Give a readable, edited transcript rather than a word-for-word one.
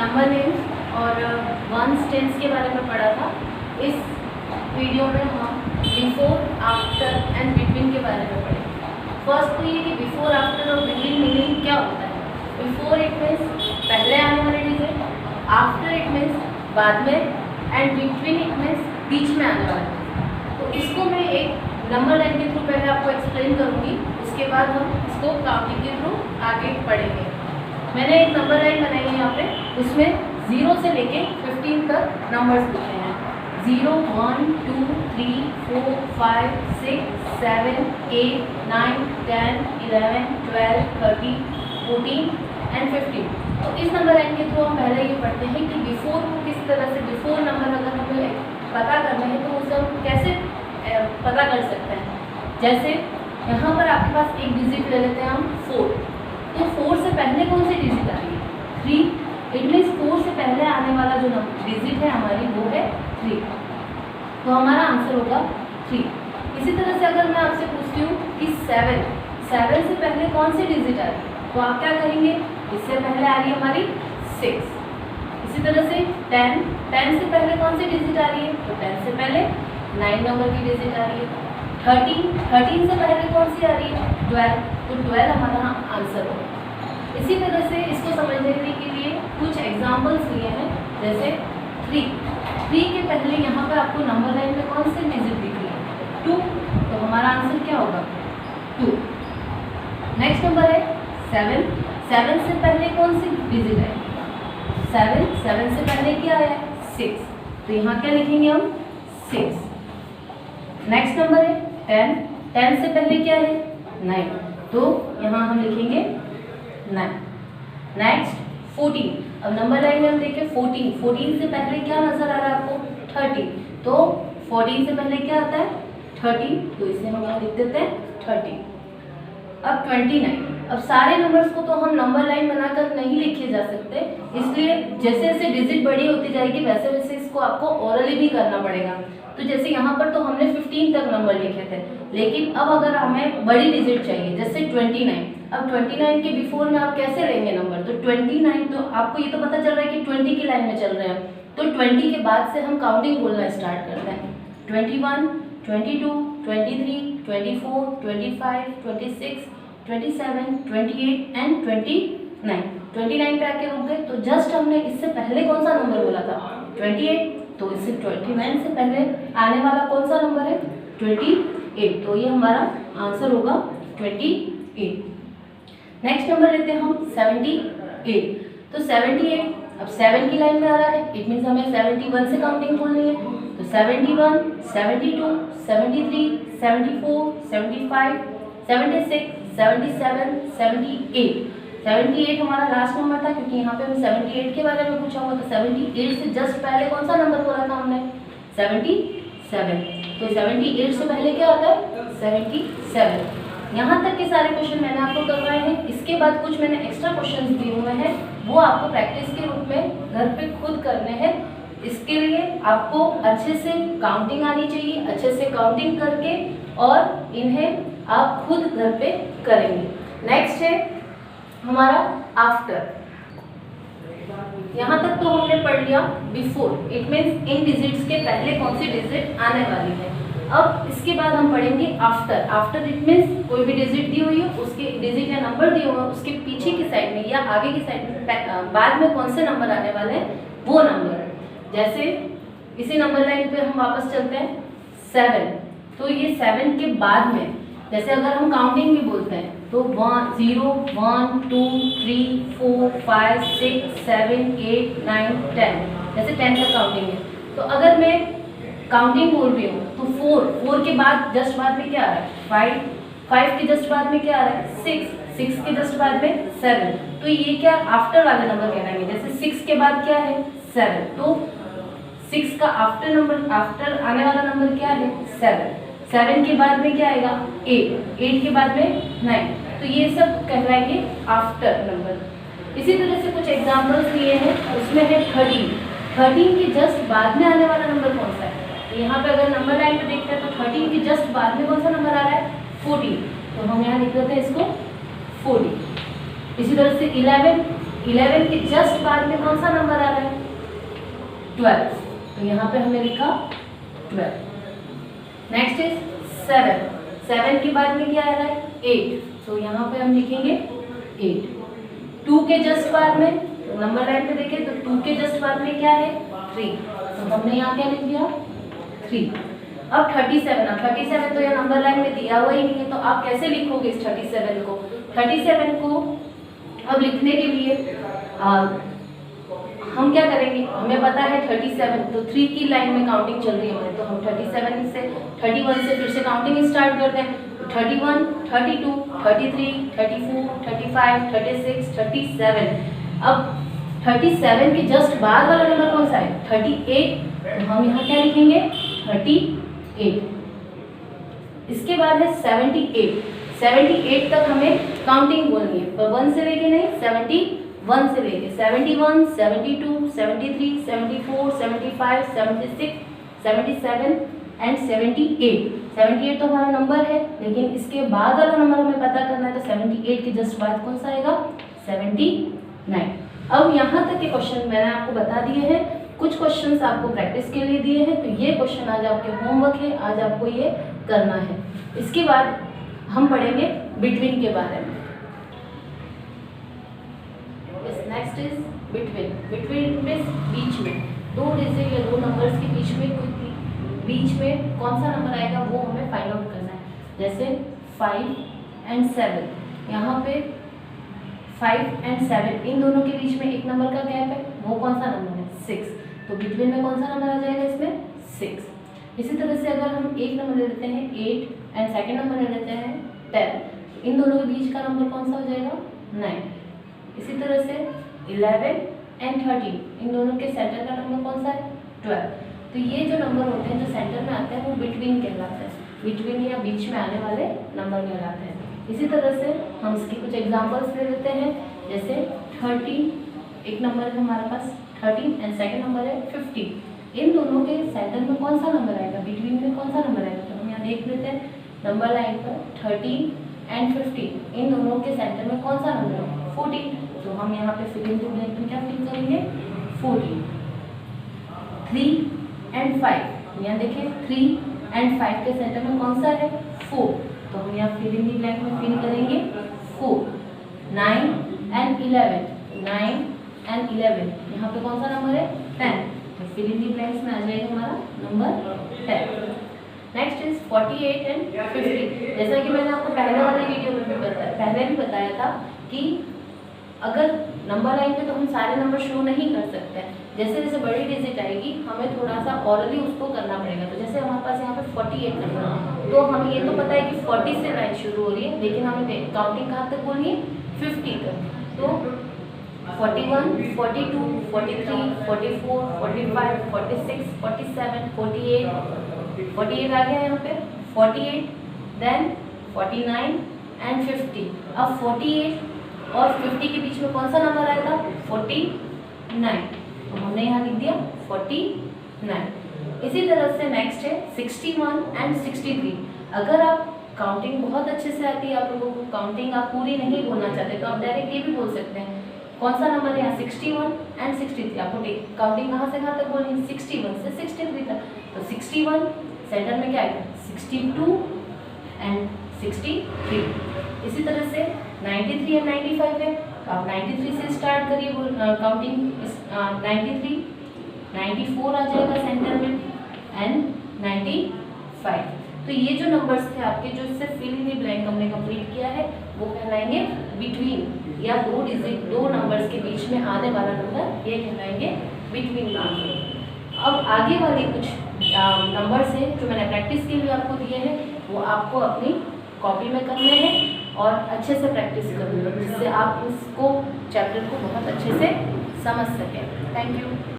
Number names और ones tens के बारे में पढ़ा था। इस वीडियो में हम बिफोर, आफ्टर एंड बिटवीन के बारे में पढ़ेंगे। फर्स्ट तो ये कि बिफोर, आफ्टर और बिटवीन मीनिंग क्या होता है। बिफोर इट मीन्स पहले आने वाले डिजिट, आफ्टर इट मीन्स बाद में, एंड बिटवीन इट मीन्स बीच में आने वाले। तो इसको मैं एक नंबर लाइन के थ्रू पहले आपको एक्सप्लेन करूँगी, उसके बाद हम इसको काउंटिंग के थ्रू आगे पढ़ेंगे। मैंने एक नंबर लाइन बनाई है यहाँ पे, उसमें 0 से लेके 15 तक नंबर्स लिखे हैं। 0, 1, 2, 3, 4, 5, 6, 7, 8, 9, 10, 11, 12, 13, 14 एंड 15। तो इस नंबर लाइन के थ्रू हम पहले ये पढ़ते हैं कि बिफोर को किस तरह से, बिफोर नंबर अगर हमें पता करना है तो उसे हम कैसे पता कर सकते हैं। जैसे यहाँ पर आपके पास एक डिजिट ले लेते हैं हम 4, तो 4 से पहले कौन सी डिजिट आ रही है? 3। इट मीन्स 4 से पहले आने वाला जो डिजिट है हमारी वो है 3, तो हमारा आंसर होगा 3। इसी तरह से अगर मैं आपसे पूछती हूँ कि 7 से पहले कौन सी डिजिट आ रही है, तो आप क्या करेंगे? इससे पहले आ रही है हमारी 6। इसी तरह से 10 से पहले कौन सी डिजिट आ रही है? तो 10 से पहले 9 नंबर की डिजिट आ रही है। 13 से पहले कौन सी आ रही है? 12, तो 12 हमारा आंसर होगा। इसी तरह से इसको समझने के लिए कुछ एग्जाम्पल्स लिए हैं। जैसे 3 के पहले यहाँ पर आपको नंबर लाइन में कौन सी डिजिट दिख रही है? 2, तो हमारा आंसर क्या होगा? 2। नेक्स्ट नंबर है 7 से पहले कौन सी डिजिट है? 7 से पहले क्या है? 6, तो यहाँ क्या लिखेंगे हम? 6। नेक्स्ट नंबर है 10 से पहले क्या है? 9, तो यहाँ हम लिखेंगे 9। नेक्स्ट 14, अब नंबर लाइन में हम देखें 14 से पहले क्या नजर आ रहा है आपको? 30, तो 14 से पहले क्या आता है? 30, तो इसे हम यहाँ लिख देते हैं 30। अब 29, अब सारे नंबर्स को तो हम नंबर लाइन बनाकर नहीं लिखे जा सकते, इसलिए जैसे जैसे डिजिट बड़ी होती जाएगी वैसे वैसे इसको आपको ओरली भी करना पड़ेगा। तो जैसे यहाँ पर तो हमने 15 तक नंबर लिखे थे, लेकिन अब अगर हमें बड़ी डिजिट चाहिए जैसे 29, अब 29 के बिफोर में आप कैसे लेंगे नंबर? तो 29, तो आपको ये तो पता चल रहा है कि 20 की लाइन में चल रहे हैं, तो 20 के बाद से हम काउंटिंग बोलना स्टार्ट करते हैं। 21, 22, 23, 24, 25, 26, 27, 28 एंड 29। 29 पे आके रुक गए, तो जस्ट हमने इससे पहले कौन सा नंबर बोला था? 28, तो इससे 29 से पहले आने वाला कौन सा नंबर है? 28, तो ये हमारा आंसर होगा 28। नेक्स्ट नंबर लेते हैं हम 78, तो 78 अब 7 की लाइन में आ रहा है, इट मीन्स हमें 71 से काउंटिंग बोलनी है। तो 71, 72, 73, 74, 75, 76, 77, 78 हमारा लास्ट नंबर था, क्योंकि यहाँ पे हमें 78 के बारे में पूछा हुआ, तो 78 से जस्ट पहले कौन सा नंबर बोला था हमने? 77, तो 78 से पहले क्या आता है? 77। यहाँ तक के सारे क्वेश्चन मैंने आपको करवाए हैं। इसके बाद कुछ मैंने एक्स्ट्रा क्वेश्चंस दिए हुए हैं, वो आपको प्रैक्टिस के रूप में घर पे खुद करने हैं। इसके लिए आपको अच्छे से काउंटिंग आनी चाहिए, अच्छे से काउंटिंग करके और इन्हें आप खुद घर पे करेंगे। नेक्स्ट है हमारा आफ्टर। यहाँ तक तो हमने पढ़ लिया before, it means in digits के पहले कौन सी डिजिट आने वाली है। अब इसके बाद हम पढ़ेंगे आफ्टर इट मीन्स कोई भी डिजिट दी हुई है, उसके डिजिट या नंबर दिए हुए हैं, उसके पीछे की साइड में या आगे की साइड में बाद में कौन से नंबर आने वाले हैं वो नंबर। जैसे इसी नंबर लाइन पे हम वापस चलते हैं 7, तो ये 7 के बाद में जैसे अगर हम काउंटिंग भी बोलते हैं तो 0, 1, 2, 3, 4, 5, 6, 7, 8, 9, 10, जैसे 10 तक काउंटिंग है। तो अगर मैं काउंटिंग बोल रही हूँ तो 4 के बाद जस्ट बाद में क्या आ रहा है? 5 के जस्ट बाद में क्या आ रहा है? 6 के जस्ट बाद में 7, तो ये क्या आफ्टर वाले नंबर कहलाएंगे। जैसे 6 के बाद क्या है? 7, तो 6 का आफ्टर आने वाला नंबर क्या है? 7 के बाद में क्या आएगा? 8 के बाद में 9, तो ये सब कहलाएंगे आफ्टर नंबर। इसी तरह से कुछ एग्जाम्पल्स दिए हैं, उसमें है 13 के जस्ट बाद में आने वाला नंबर कौन सा है? तो यहाँ पे अगर नंबर लाइन में देखते हैं तो 13 के जस्ट बाद में कौन सा नंबर आ रहा है? 14, तो हम यहाँ लिख देते हैं इसको 40। इसी तरह से 11 11 के जस्ट बाद में कौन सा नंबर आ रहा है? 12, तो यहाँ पे हमने लिखा 12। नेक्स्ट इज 7, 7 के बाद में क्या आ रहा है? 8, तो यहाँ पे हम लिखेंगे 8। 2 के जस्ट बाद में, तो नंबर लाइन पे देखें तो 2 के जस्ट बाद में क्या है? 3, तो हमने यहाँ क्या लिख दिया? 3। अब 37, अब 37 तो यह नंबर लाइन में दिया हुआ ही नहीं है, तो आप कैसे लिखोगे इस 37 को? 37 को अब लिखने के लिए हम क्या करेंगे? हमें पता है 37, तो 3 की लाइन में काउंटिंग चल रही है, तो हम 37 से 31 से फिर से काउंटिंग स्टार्ट करते हैं। 31, 32, 33, 34, 35, 36, 37। अब 37 के जस्ट बाद वाला नंबर कौन सा है? 38, तो हम यहाँ क्या लिखेंगे? 38। इसके बाद है 78, 78 तक हमें काउंटिंग बोलनी है, पर 1 से लेके नहीं, 71 से लेके 71, 72, 73, 74, 75, 76, 77 एंड 78। 78 तो हमारा नंबर है, लेकिन इसके बाद वाला नंबर हमें पता करना है, तो 78 के जस्ट बाद कौन सा आएगा? 79। अब यहाँ तक के क्वेश्चन मैंने आपको बता दिए हैं, कुछ क्वेश्चंस आपको प्रैक्टिस के लिए दिए हैं, तो ये क्वेश्चन आज आपके होमवर्क है, आज आपको ये करना है। इसके बाद हम पढ़ेंगे बिटवीन के बारे में। Next is between. Between means बीच में, 2 डिजिट या 2 नंबर्स के बीच में बीच में कौन सा नंबर आएगा वो हमें फाइंड आउट करना है। जैसे 5 एंड 7, यहाँ पे 5 एंड 7 इन दोनों के बीच में एक नंबर का गैप है, वो कौन सा नंबर है? 6, तो बिटवीन में कौन सा नंबर आ जाएगा इसमें? 6। इसी तरह से अगर हम एक नंबर ले लेते हैं 8 एंड सेकेंड नंबर ले लेते हैं 10, इन दोनों के बीच का नंबर कौन सा हो जाएगा? 9। इसी तरह से 11 एंड 13 इन दोनों के सेंटर का नंबर कौन सा है? 12। तो ये जो नंबर होते हैं जो सेंटर में आते हैं वो बिटवीन कहलाते हैं, बिटवीन या बीच में आने वाले नंबर कहलाते हैं। इसी तरह से हम इसके कुछ एग्जांपल्स ले लेते हैं। जैसे 13, एक नंबर है हमारे पास 13 एंड सेकंड नंबर है 50। इन दोनों के सेंटर में कौन सा नंबर आएगा? बिटवीन में कौन सा नंबर आएगा? तो हम यहाँ देख लेते हैं नंबर लाइन पर 13 एंड 50 इन दोनों के सेंटर में कौन सा नंबर है? 14, तो हम यहाँ पे फिल इन द ब्लैंक में क्या फिल करेंगे? 14। 3 एंड 5, यहाँ देखिए 3 एंड 5 के सेंटर में कौन सा है? 4, तो हम यहाँ फिल इन द ब्लैंक में फिल करेंगे 4। 9 एंड 11, 9 एंड 11 यहाँ पे कौन सा नंबर है? 10, तो फिल इन द ब्लैंक्स में आ जाएगा हमारा नंबर 10। Next is 48 and 50। जैसा कि मैंने आपको पहले वाले वीडियो में भी बताया था कि अगर नंबर लाइन पे तो हम सारे नंबर शो नहीं कर सकते हैं, जैसे जैसे बड़ी डिजिट आएगी हमें थोड़ा सा ऑरली उसको करना पड़ेगा। तो जैसे हमारे पास यहाँ पे 48 नंबर है, तो हमें ये तो पता है कि 40 से लाइन शुरू हो रही है, लेकिन हमें काउंटिंग कहाँ तक बोलनी है? 50 तक। तो 41, 42, 43, 44, 45, 46, 47, 48 आ गया यहाँ पे 48, देन 49 एंड 50। अब 48 और 50 के बीच में कौन सा नंबर आएगा? 49, तो हमने यहाँ लिख दिया 49। इसी तरह से नेक्स्ट है 61 एंड 63। अगर आप काउंटिंग बहुत अच्छे से आती है, आप लोगों को काउंटिंग आप पूरी नहीं बोलना चाहते, तो आप डायरेक्ट ये भी बोल सकते हैं कौन सा नंबर है यहाँ? 61 एंड 63। आपको काउंटिंग कहाँ से कहाँ तक बोलनी है? 61 से 63 तक। तो 61 सेंटर में क्या आएगा? 62 एंड 63। इसी तरह से 93 एंड 95 है, तो आप 93 से स्टार्ट करिए काउंटिंग। 93, 94 आ जाएगा सेंटर में एंड 95। तो ये जो नंबर्स थे आपके, जो इससे फिल इन द ब्लैंक हमने कंप्लीट किया है, वो कहलाएंगे बिटवीन या 2 डिजिट 2 नंबर्स के बीच में आने वाला नंबर, ये कहलाएंगे बिटवीन नंबर। अब आगे वाले कुछ नंबर्स हैं जो मैंने प्रैक्टिस के लिए आपको दिए हैं, वो आपको अपनी कॉपी में करने हैं और अच्छे से प्रैक्टिस करनी है, जिससे आप इसको चैप्टर को बहुत अच्छे से समझ सकें। Thank you.